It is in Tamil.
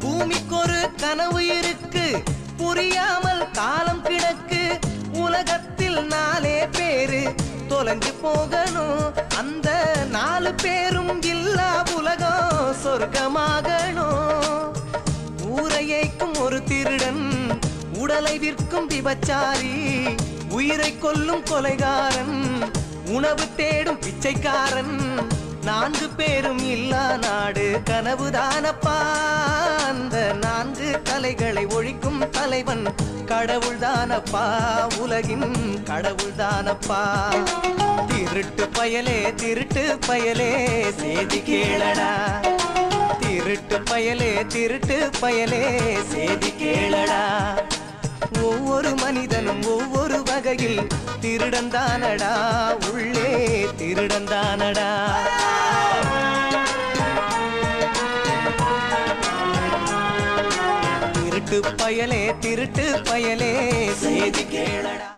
பூமிக்கொரு கனவு இருக்கு, புரியாமல் காலம் கிடக்கு. உலகத்தில் 4 பேரு தொலைஞ்சு போகணும், அந்த 4 பேரும் இல்லா உலகம் சொர்க்கமாகணும். ஊரையைக்கும் ஒரு திருடன், உடலை விற்கும் விபச்சாரி, உயிரை கொல்லும் கொலைகாரன், உணவு தேடும் பிச்சைக்காரன். 4 பேரும் இல்லா நாடு கனவுதானப்பா. அந்த 4 கலைகளை ஒழிக்கும் தலைவன் கடவுள்தானப்பா, உலகின் கடவுள்தானப்பா. திருட்டு பயலே திருட்டு பயலே சேதி கேளடா, திருட்டு பயலே திருட்டு பயலே சேதி கேளடா. ஒவ்வொரு மனிதனும் ஒவ்வொரு வகையில் திருடன் தானடா, உள்ளே திருடன் தானடா. திருட்டு பயலே திருட்டு பயலே சேதி கேளடா.